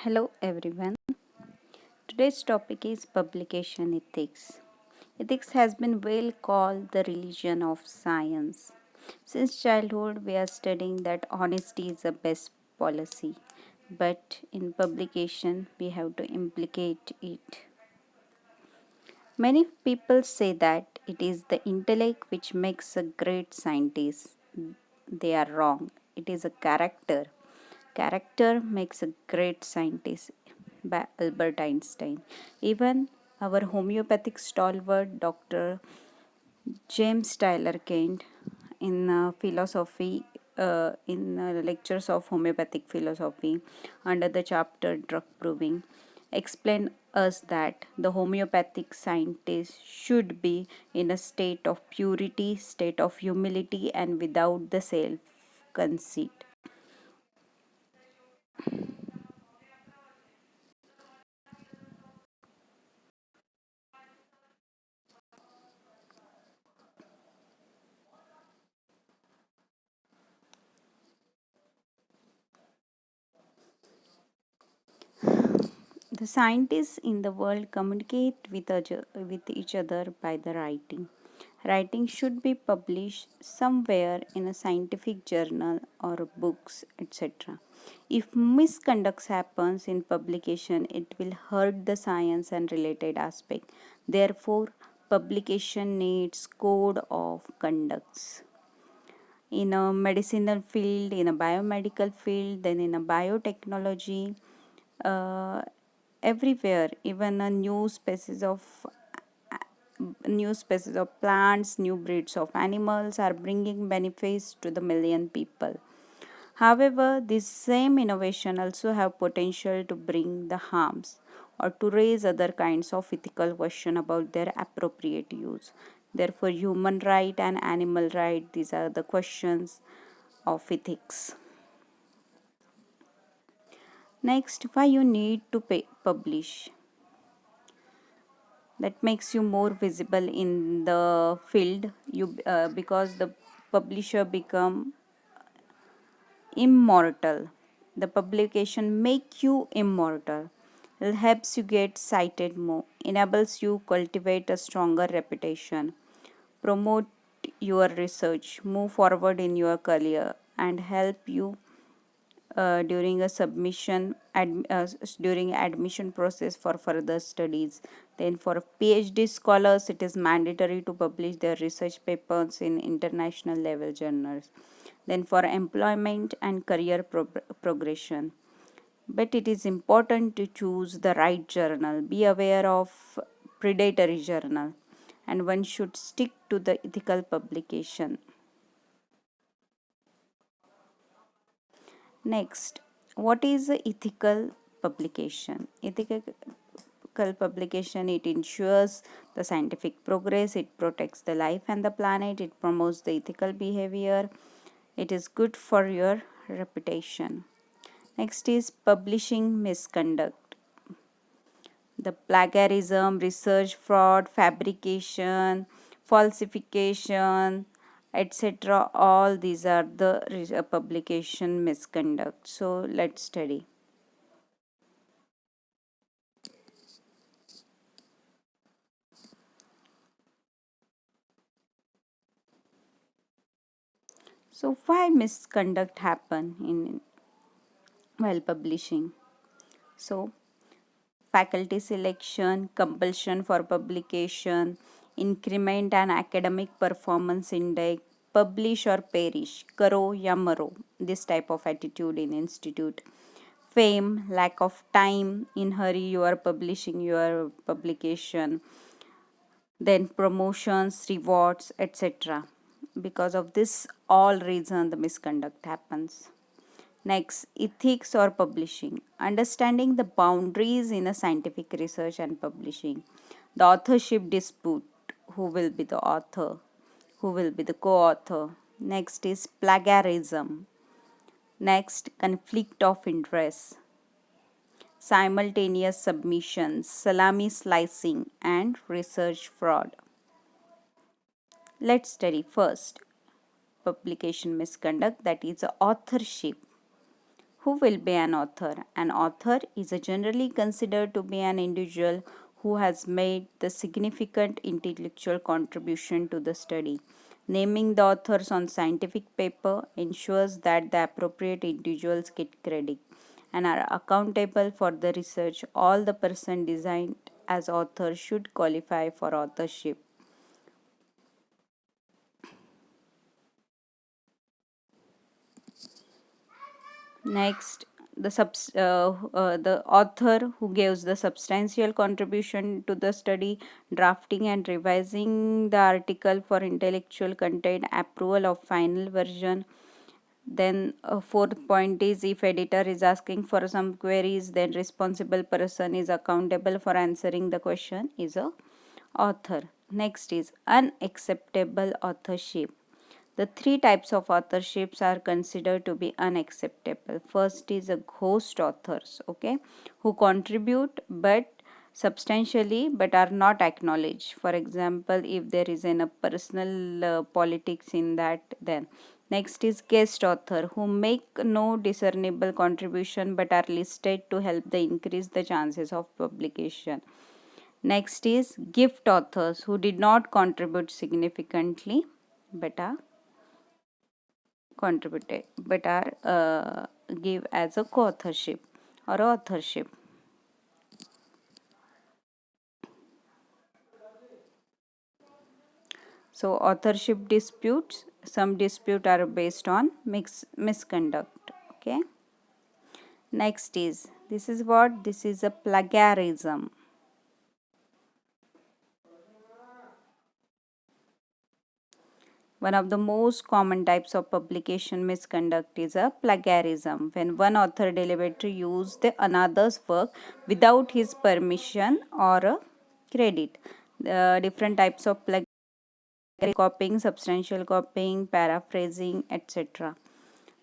Hello everyone. Today's topic is publication ethics. Ethics has been well called the religion of science. Since childhood, we are studying that honesty is the best policy, but in publication, we have to implicate it. Many people say that it is the intellect which makes a great scientist. They are wrong. It is a character. Character makes a great scientist by Albert Einstein. Even our homeopathic stalwart Dr. James Tyler Kent in lectures of homeopathic philosophy under the chapter drug proving explain us that the homeopathic scientist should be in a state of purity, state of humility, and without the self conceit. The scientists in the world communicate with each other by the writing. Writing should be published somewhere in a scientific journal or books, etc. If misconduct happens in publication, it will hurt the science and related aspect. Therefore, publication needs code of conducts in a medicinal field, in a biomedical field, then in a biotechnology, uh, everywhere, even a new species of plants, new breeds of animals are bringing benefits to the million people. However, this same innovation also have potential to bring the harms or to raise other kinds of ethical question about their appropriate use. Therefore, human right and animal right, these are the questions of ethics. Next, why you need to publish. That makes you more visible in the field. You because the publisher become immortal. The publication make you immortal. It helps you get cited more, enables you cultivate a stronger reputation, promote your research, move forward in your career, and help you during a during admission process for further studies. Then for PhD scholars, it is mandatory to publish their research papers in international level journals. Then for employment and career progression, but it is important to choose the right journal. Be aware of predatory journal, and one should stick to the ethical publication. Next, what is a ethical publication? Ethical publication, it ensures the scientific progress, it protects the life and the planet, it promotes the ethical behavior, it is good for your reputation. Next is publishing misconduct. The plagiarism, research fraud, fabrication, falsification, etc. All these are the publication misconduct. So let's study. So why misconduct happen in while publishing? So faculty selection, compulsion for publication, increment and academic performance index, publish or perish, karo ya maro, this type of attitude in institute. Fame, lack of time, in hurry you are publishing your publication, then promotions, rewards, etc. Because of this all reason the misconduct happens. Next, ethics or publishing. Understanding the boundaries in a scientific research and publishing. The authorship dispute. Who will be the author? Who will be the co author? Next is plagiarism. Next, conflict of interest. Simultaneous submissions, salami slicing, and research fraud. Let's study first publication misconduct, that is authorship. Who will be an author? An author is generally considered to be an individual who has made the significant intellectual contribution to the study. Naming the authors on scientific paper ensures that the appropriate individuals get credit and are accountable for the research. All the person designed as author should qualify for authorship. Next, the author who gives the substantial contribution to the study, drafting and revising the article for intellectual content, approval of final version. Then fourth point is if editor is asking for some queries, then responsible person is accountable for answering the question is a author. Next is unacceptable authorship. The three types of authorships are considered to be unacceptable. First is a ghost authors, okay, who contribute but substantially but are not acknowledged. For example, if there is a personal politics in that, then next is guest author who make no discernible contribution but are listed to help the increase the chances of publication. Next is gift authors who did not contribute significantly but are contributed but are give as a co-authorship or authorship. So authorship disputes, some dispute are based on misconduct. Okay. Next is this is a plagiarism. One of the most common types of publication misconduct is a plagiarism, when one author deliberately uses the another's work without his permission or credit. Different types of plagiarism: copying, substantial copying, paraphrasing, etc.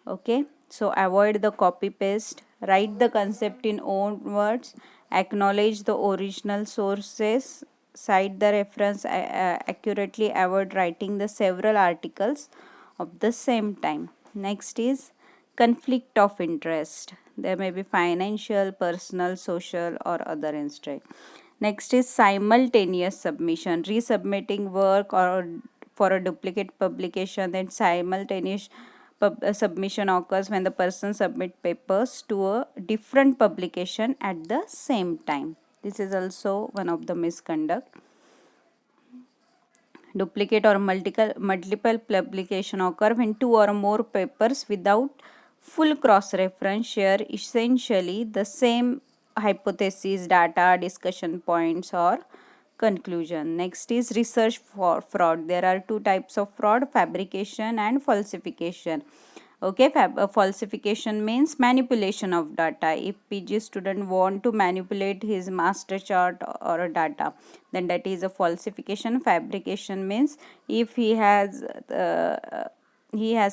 Okay, so avoid the copy paste, write the concept in own words, acknowledge the original sources, cite the reference accurately, avoid writing the several articles of the same time. Next is conflict of interest. There may be financial, personal, social, or other interest. Next is simultaneous submission, resubmitting work or for a duplicate publication. Then simultaneous submission occurs when the person submit papers to a different publication at the same time. This is also one of the misconduct. Duplicate or multiple publication occur when two or more papers without full cross reference share essentially the same hypothesis, data, discussion points, or conclusion. Next is research for fraud. There are two types of fraud: fabrication and falsification. Okay, falsification means manipulation of data. If PG student want to manipulate his master chart or a data, then that is a falsification. Fabrication means if he has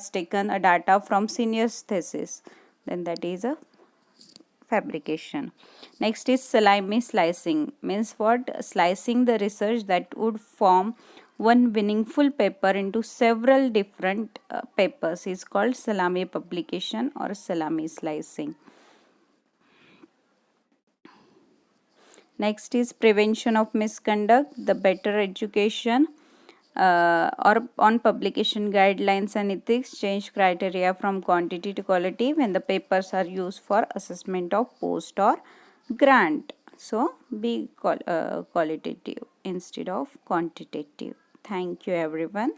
taken a data from senior's thesis, then that is a fabrication. Next is salami slicing, means what? Slicing the research that would form one meaningful paper into several different papers is called salami publication or salami slicing. Next is prevention of misconduct, the better education or on publication guidelines and ethics, change criteria from quantity to quality when the papers are used for assessment of post or grant. So be qualitative instead of quantitative. Thank you everyone.